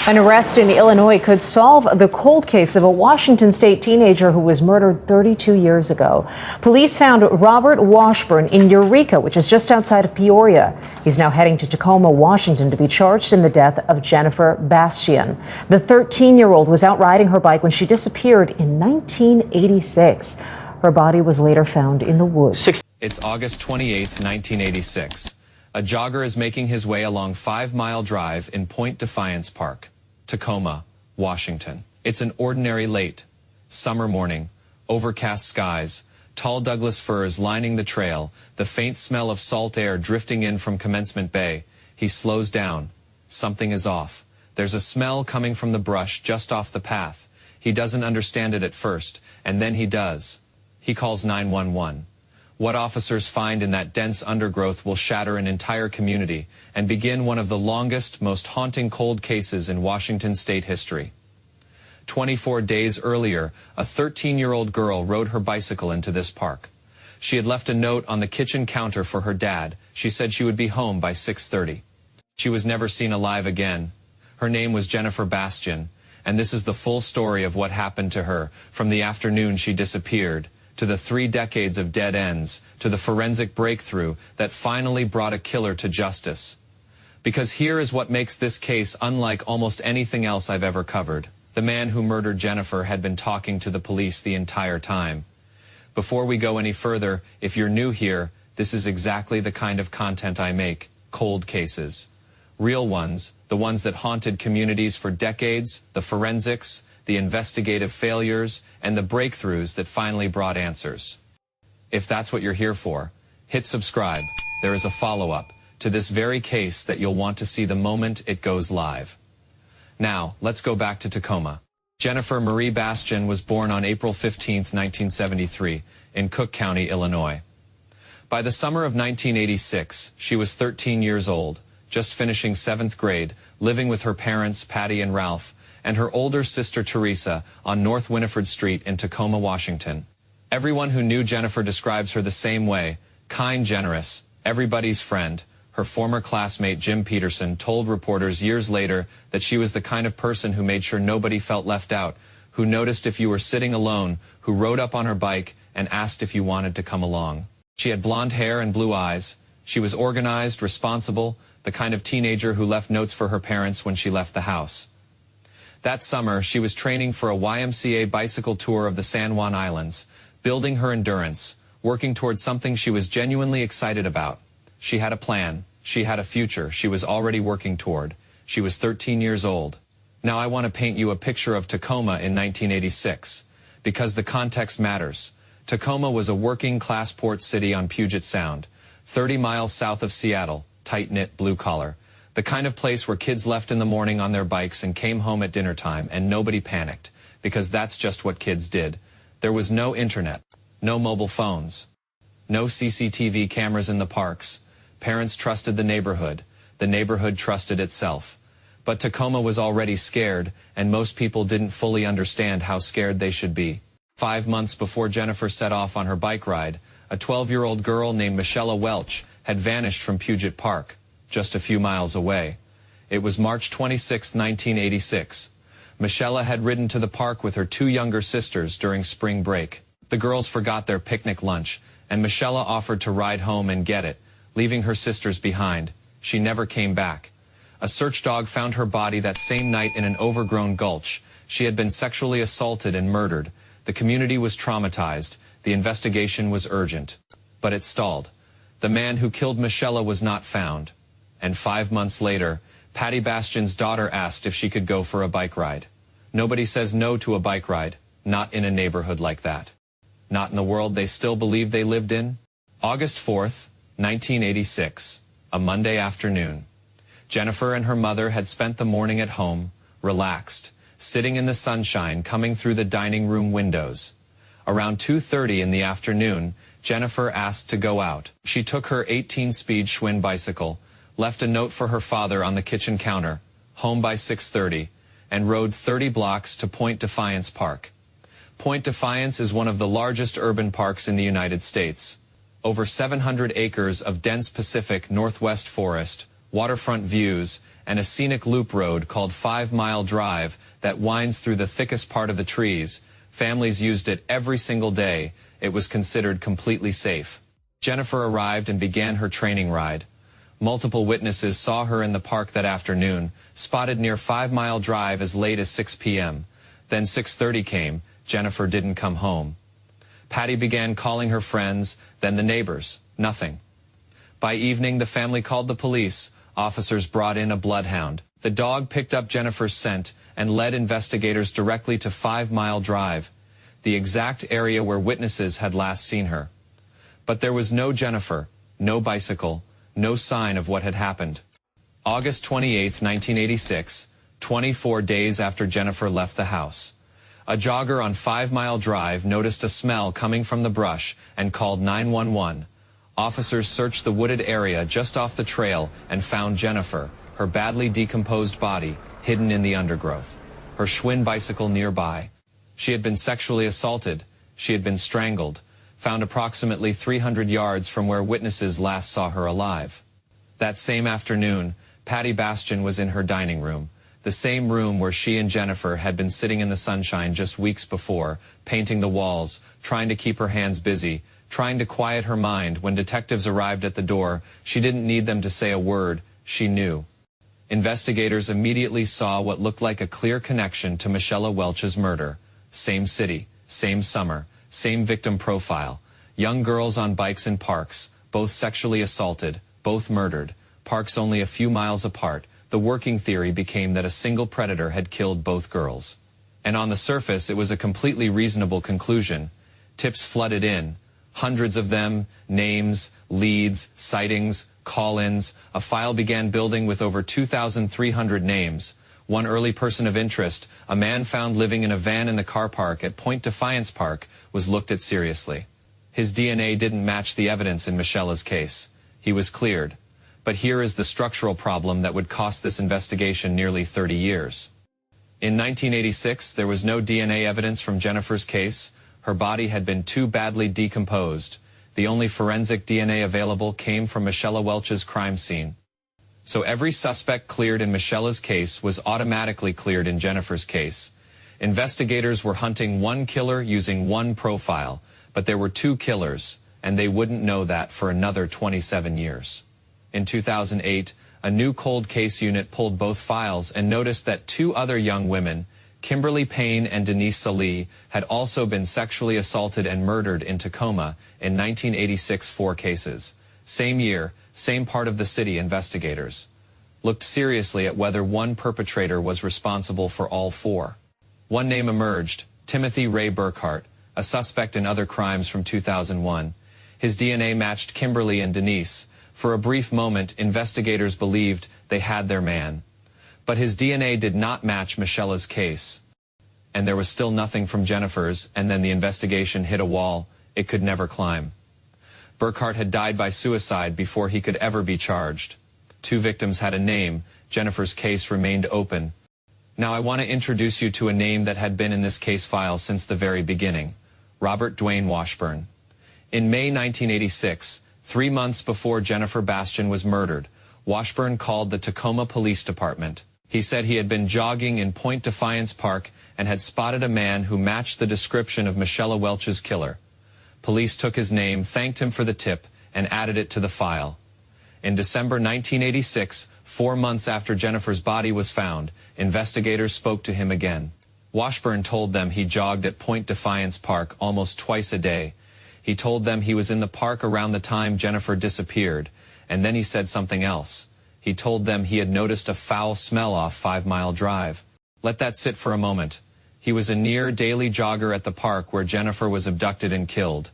An arrest in Illinois could solve the cold case of a Washington state teenager who was murdered 32 years ago. Police found Robert Washburn in Eureka, which is just outside of Peoria. He's now heading to Tacoma, Washington to be charged in the death of Jennifer Bastian. The 13-year-old was out riding her bike when she disappeared in 1986. Her body was later found in the woods. It's August 28, 1986. A jogger is making his way along 5 Mile Drive in Point Defiance Park, Tacoma, Washington. It's an ordinary late summer morning, overcast skies, tall Douglas firs lining the trail, the faint smell of salt air drifting in from Commencement Bay. He slows down. Something is off. There's a smell coming from the brush just off the path. He doesn't understand it at first, and then he does. He calls 911. What officers find in that dense undergrowth will shatter an entire community and begin one of the longest, most haunting cold cases in Washington state history. 24 days earlier, a 13-year-old girl rode her bicycle into this park. She had left a note on the kitchen counter for her dad. She said she would be home by 6:30. She was never seen alive again. Her name was Jennifer Bastian, and this is the full story of what happened to her from the afternoon she disappeared, to the 3 decades of dead ends, to the forensic breakthrough that finally brought a killer to justice. Because here is what makes this case unlike almost anything else I've ever covered. The man who murdered Jennifer had been talking to the police the entire time. Before we go any further, if you're new here, this is exactly the kind of content I make: cold cases. Real ones, the ones that haunted communities for decades, the forensics, the investigative failures, and the breakthroughs that finally brought answers. If that's what you're here for, hit subscribe. There is a follow-up to this very case that you'll want to see the moment it goes live. Now, let's go back to Tacoma. Jennifer Marie Bastian was born on April 15, 1973, in Cook County, Illinois. By the summer of 1986, she was 13 years old, just finishing 7th grade, living with her parents, Patty and Ralph, and her older sister Teresa on North Winifred Street in Tacoma, Washington. Everyone who knew Jennifer describes her the same way: kind, generous, everybody's friend. Her former classmate Jim Peterson told reporters years later that she was the kind of person who made sure nobody felt left out, who noticed if you were sitting alone, who rode up on her bike and asked if you wanted to come along. She had blonde hair and blue eyes. She was organized, responsible, the kind of teenager who left notes for her parents when she left the house. That summer, she was training for a YMCA bicycle tour of the San Juan Islands, building her endurance, working towards something she was genuinely excited about. She had a plan. She had a future she was already working toward. She was 13 years old. Now I want to paint you a picture of Tacoma in 1986, because the context matters. Tacoma was a working-class port city on Puget Sound, 30 miles south of Seattle, tight-knit, blue-collar. The kind of place where kids left in the morning on their bikes and came home at dinner time and nobody panicked, because that's just what kids did. There was no internet, no mobile phones, no CCTV cameras in the parks. Parents trusted the neighborhood trusted itself. But Tacoma was already scared, and most people didn't fully understand how scared they should be. 5 months before Jennifer set off on her bike ride, a 12-year-old girl named Michelle Welch had vanished from Puget Park, just a few miles away. It was March 26, 1986. Michelle had ridden to the park with her 2 younger sisters during spring break. The girls forgot their picnic lunch, and Michelle offered to ride home and get it, leaving her sisters behind. She never came back. A search dog found her body that same night in an overgrown gulch. She had been sexually assaulted and murdered. The community was traumatized. The investigation was urgent. But it stalled. The man who killed Michelle was not found. And 5 months later, Patty Bastian's daughter asked if she could go for a bike ride. Nobody says no to a bike ride, not in a neighborhood like that. Not in the world they still believe they lived in. August 4th, 1986, a Monday afternoon. Jennifer and her mother had spent the morning at home, relaxed, sitting in the sunshine coming through the dining room windows. Around 2:30 in the afternoon, Jennifer asked to go out. She took her 18-speed Schwinn bicycle, left a note for her father on the kitchen counter, home by 6:30, and rode 30 blocks to Point Defiance Park. Point Defiance is one of the largest urban parks in the United States. Over 700 acres of dense Pacific Northwest forest, waterfront views, and a scenic loop road called 5 Mile Drive that winds through the thickest part of the trees. Families used it every single day. It was considered completely safe. Jennifer arrived and began her training ride. Multiple witnesses saw her in the park that afternoon, spotted near 5 Mile Drive as late as 6 p.m. Then 6:30 came. Jennifer didn't come home. Patty began calling her friends, then the neighbors. Nothing. By evening, the family called the police. Officers brought in a bloodhound. The dog picked up Jennifer's scent and led investigators directly to 5 Mile Drive, the exact area where witnesses had last seen her. But there was no Jennifer, no bicycle, no sign of what had happened. August 28, 1986, 24 days after Jennifer left the house. A jogger on 5 Mile Drive noticed a smell coming from the brush and called 911. Officers searched the wooded area just off the trail and found Jennifer, her badly decomposed body, hidden in the undergrowth. Her Schwinn bicycle nearby. She had been sexually assaulted. She had been strangled, found approximately 300 yards from where witnesses last saw her alive. That same afternoon, Patty Bastian was in her dining room, the same room where she and Jennifer had been sitting in the sunshine just weeks before, painting the walls, trying to keep her hands busy, trying to quiet her mind. When detectives arrived at the door, she didn't need them to say a word. She knew. Investigators immediately saw what looked like a clear connection to Michelle Welch's murder. Same city, same summer, same victim profile. Young girls on bikes in parks, both sexually assaulted, both murdered, parks only a few miles apart. The working theory became that a single predator had killed both girls. And on the surface, it was a completely reasonable conclusion. Tips flooded in. Hundreds of them, names, leads, sightings, call-ins. A file began building with over 2,300 names. One early person of interest, a man found living in a van in the car park at Point Defiance Park, was looked at seriously. His DNA didn't match the evidence in Michelle's case. He was cleared. But here is the structural problem that would cost this investigation nearly 30 years. In 1986, there was no DNA evidence from Jennifer's case. Her body had been too badly decomposed. The only forensic DNA available came from Michelle Welch's crime scene. So every suspect cleared in Michelle's case was automatically cleared in Jennifer's case. Investigators were hunting one killer using one profile, but there were two killers, and they wouldn't know that for another 27 years. In 2008, a new cold case unit pulled both files and noticed that two other young women, Kimberly Payne and Denise Salih, had also been sexually assaulted and murdered in Tacoma in 1986. 4 cases. Same year, same part of the city. Investigators looked seriously at whether one perpetrator was responsible for all 4. One name emerged, Timothy Ray Burkhart, a suspect in other crimes from 2001. His DNA matched Kimberly and Denise. For a brief moment, investigators believed they had their man. But his DNA did not match Michelle's case. And there was still nothing from Jennifer's, and then the investigation hit a wall it could never climb. Burkhart had died by suicide before he could ever be charged. 2 victims had a name. Jennifer's case remained open. Now I want to introduce you to a name that had been in this case file since the very beginning. Robert Dwayne Washburn. In May 1986, 3 months before Jennifer Bastian was murdered, Washburn called the Tacoma Police Department. He said he had been jogging in Point Defiance Park and had spotted a man who matched the description of Michelle Welch's killer. Police took his name, thanked him for the tip, and added it to the file. In December 1986, 4 months after Jennifer's body was found, investigators spoke to him again. Washburn told them he jogged at Point Defiance Park almost twice a day. He told them he was in the park around the time Jennifer disappeared, and then he said something else. He told them he had noticed a foul smell off 5 Mile Drive. Let that sit for a moment. He was a near daily jogger at the park where Jennifer was abducted and killed.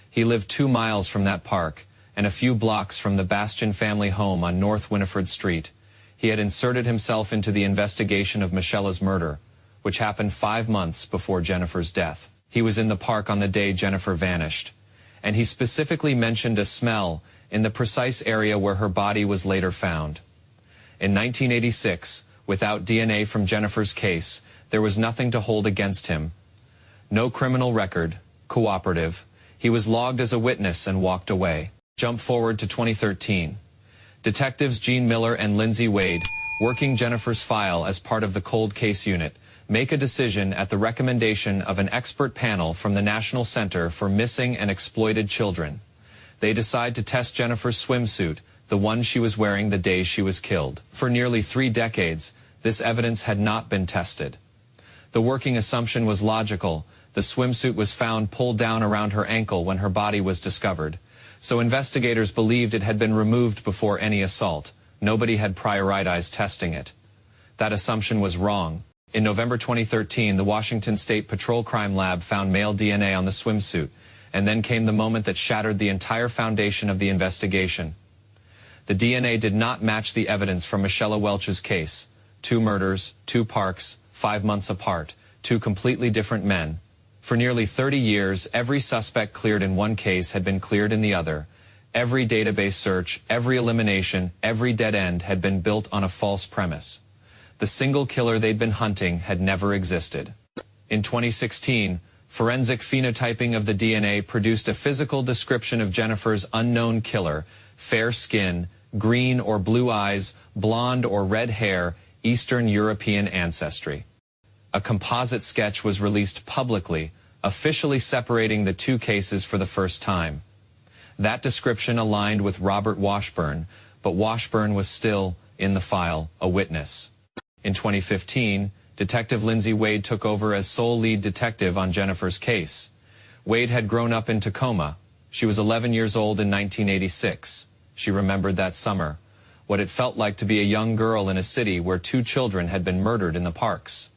He lived 2 miles from that park, and a few blocks from the Bastian family home on North Winifred Street. He had inserted himself into the investigation of Michelle's murder, which happened 5 months before Jennifer's death. He was in the park on the day Jennifer vanished, and he specifically mentioned a smell in the precise area where her body was later found. In 1986, without DNA from Jennifer's case, there was nothing to hold against him. No criminal record, cooperative. He was logged as a witness and walked away. Jump forward to 2013. Detectives Gene Miller and Lindsay Wade, working Jennifer's file as part of the cold case unit, make a decision at the recommendation of an expert panel from the National Center for Missing and Exploited Children. They decide to test Jennifer's swimsuit, the one she was wearing the day she was killed. For nearly 3 decades, this evidence had not been tested. The working assumption was logical. The swimsuit was found pulled down around her ankle when her body was discovered. So investigators believed it had been removed before any assault. Nobody had prioritized testing it. That assumption was wrong. In November 2013, the Washington State Patrol Crime Lab found male DNA on the swimsuit, and then came the moment that shattered the entire foundation of the investigation. The DNA did not match the evidence from Michelle Welch's case. 2 murders, 2 parks, 5 months apart, 2 completely different men. For nearly 30 years, every suspect cleared in one case had been cleared in the other. Every database search, every elimination, every dead end had been built on a false premise. The single killer they'd been hunting had never existed. In 2016, forensic phenotyping of the DNA produced a physical description of Jennifer's unknown killer: fair skin, green or blue eyes, blonde or red hair, Eastern European ancestry. A composite sketch was released publicly, officially separating the 2 cases for the first time. That description aligned with Robert Washburn, but Washburn was still, in the file, a witness. In 2015, Detective Lindsay Wade took over as sole lead detective on Jennifer's case. Wade had grown up in Tacoma. She was 11 years old in 1986. She remembered that summer, what it felt like to be a young girl in a city where 2 children had been murdered in the parks.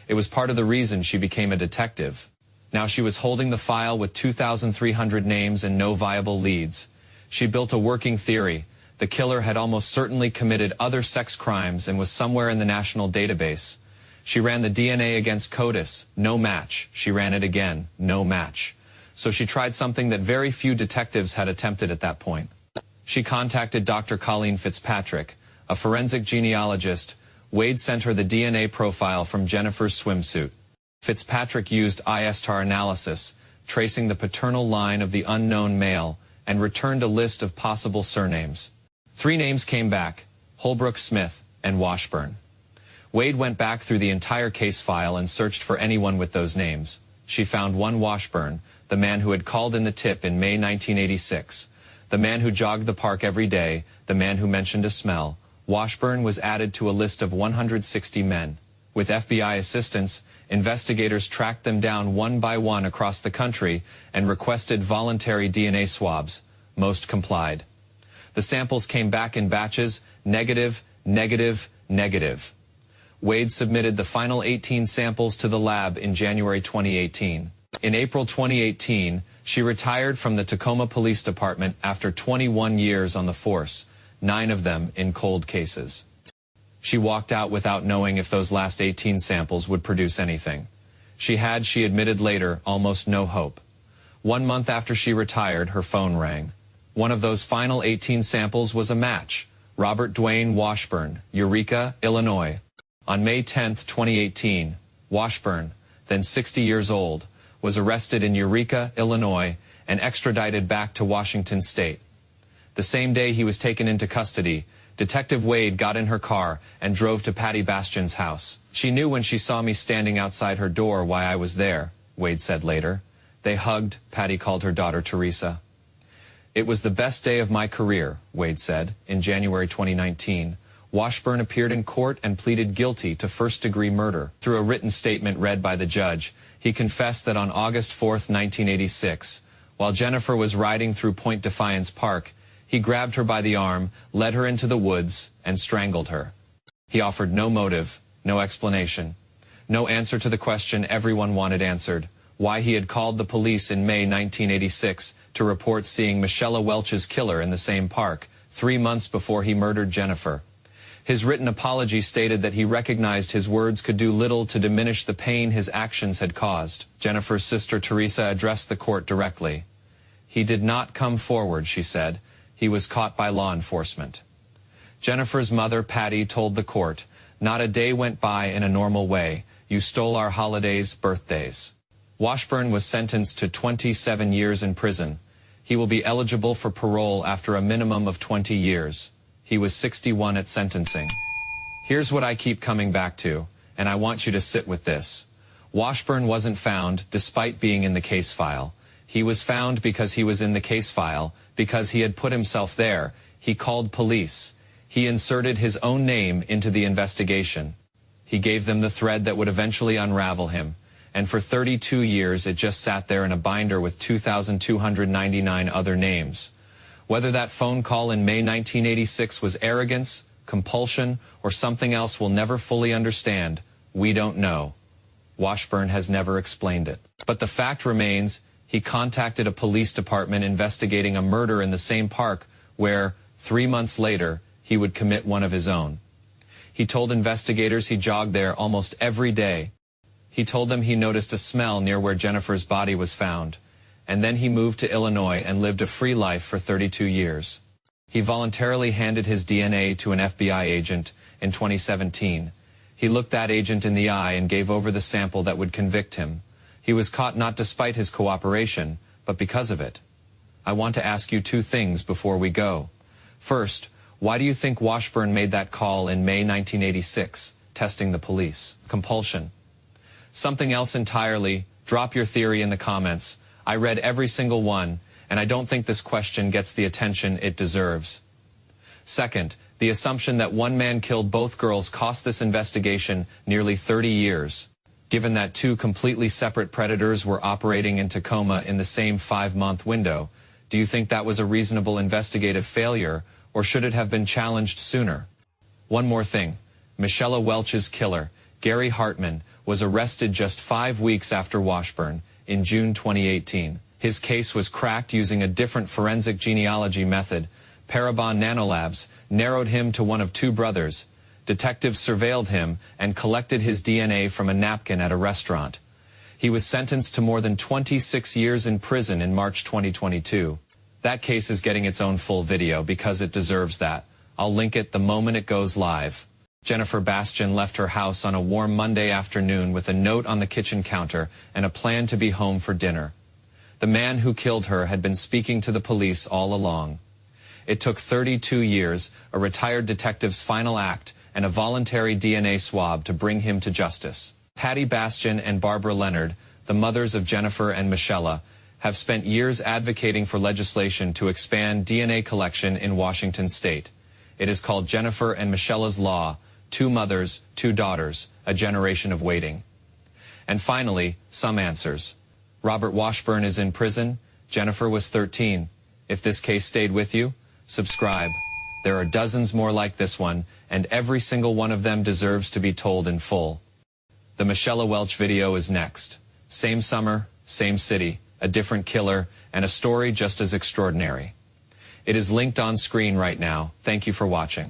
It was part of the reason she became a detective. Now she was holding the file with 2,300 names and no viable leads. She built a working theory. The killer had almost certainly committed other sex crimes and was somewhere in the national database. She ran the DNA against CODIS, no match. She ran it again, no match. So she tried something that very few detectives had attempted at that point. She contacted Dr. Colleen Fitzpatrick, a forensic genealogist. Wade sent her the DNA profile from Jennifer's swimsuit. Fitzpatrick used ISTAR analysis, tracing the paternal line of the unknown male, and returned a list of possible surnames. 3 names came back: Holbrook, Smith, and Washburn. Wade went back through the entire case file and searched for anyone with those names. She found one Washburn, the man who had called in the tip in May 1986, the man who jogged the park every day, the man who mentioned a smell. Washburn was added to a list of 160 men. With FBI assistance, investigators tracked them down one by one across the country and requested voluntary DNA swabs. Most complied. The samples came back in batches: negative, negative, negative. Wade submitted the final 18 samples to the lab in January 2018. In April 2018, she retired from the Tacoma Police Department after 21 years on the force, 9 of them in cold cases. She walked out without knowing if those last 18 samples would produce anything. She admitted later, almost no hope. 1 month after she retired, her phone rang. One of those final 18 samples was a match: Robert Dwayne Washburn, Eureka, Illinois. On May 10, 2018, Washburn, then 60 years old, was arrested in Eureka, Illinois, and extradited back to Washington State. The same day he was taken into custody, Detective Wade got in her car and drove to Patty Bastian's house. She knew when she saw me standing outside her door why I was there, Wade said later. They hugged. Patty called her daughter Teresa. It was the best day of my career, Wade said. In January 2019, Washburn appeared in court and pleaded guilty to first-degree murder. Through a written statement read by the judge, he confessed that on August 4, 1986, while Jennifer was riding through Point Defiance Park, he grabbed her by the arm, led her into the woods, and strangled her. He offered no motive, no explanation, no answer to the question everyone wanted answered: why he had called the police in May 1986 to report seeing Michelle Welch's killer in the same park, 3 months before he murdered Jennifer. His written apology stated that he recognized his words could do little to diminish the pain his actions had caused. Jennifer's sister Teresa addressed the court directly. He did not come forward, she said. He was caught by law enforcement. Jennifer's mother, Patty, told the court, "Not a day went by in a normal way. You stole our holidays, birthdays." Washburn was sentenced to 27 years in prison. He will be eligible for parole after a minimum of 20 years. He was 61 at sentencing. Here's what I keep coming back to, and I want you to sit with this. Washburn wasn't found despite being in the case file. He was found because he was in the case file, because he had put himself there. He called police. He inserted his own name into the investigation. He gave them the thread that would eventually unravel him. And for 32 years it just sat there in a binder with 2,299 other names. Whether that phone call in May 1986 was arrogance, compulsion, or something else we'll never fully understand, we don't know. Washburn has never explained it. But the fact remains, he contacted a police department investigating a murder in the same park where, 3 months later, he would commit one of his own. He told investigators he jogged there almost every day. He told them he noticed a smell near where Jennifer's body was found. And then he moved to Illinois and lived a free life for 32 years. He voluntarily handed his DNA to an FBI agent in 2017. He looked that agent in the eye and gave over the sample that would convict him. He was caught not despite his cooperation, but because of it. I want to ask you 2 things before we go. First, why do you think Washburn made that call in May 1986, testing the police? Compulsion. Something else entirely. Drop your theory in the comments. I read every single one, and I don't think this question gets the attention it deserves. Second, the assumption that one man killed both girls cost this investigation nearly 30 years. Given that 2 completely separate predators were operating in Tacoma in the same 5-month window, do you think that was a reasonable investigative failure, or should it have been challenged sooner? One more thing. Michelle Welch's killer, Gary Hartman, was arrested just 5 weeks after Washburn, in June 2018. His case was cracked using a different forensic genealogy method. Parabon Nanolabs narrowed him to one of 2 brothers. Detectives surveilled him and collected his DNA from a napkin at a restaurant. He was sentenced to more than 26 years in prison in March 2022. That case is getting its own full video because it deserves that. I'll link it the moment it goes live. Jennifer Bastian left her house on a warm Monday afternoon with a note on the kitchen counter and a plan to be home for dinner. The man who killed her had been speaking to the police all along. It took 32 years, a retired detective's final act, and a voluntary DNA swab to bring him to justice. Patty Bastian and Barbara Leonard, the mothers of Jennifer and Michelle, have spent years advocating for legislation to expand DNA collection in Washington state. It is called Jennifer and Michelle's Law, 2 mothers, 2 daughters, a generation of waiting. And finally, some answers. Robert Washburn is in prison. Jennifer was 13. If this case stayed with you, subscribe. There are dozens more like this one, and every single one of them deserves to be told in full. The Michelle Welch video is next. Same summer, same city, a different killer, and a story just as extraordinary. It is linked on screen right now. Thank you for watching.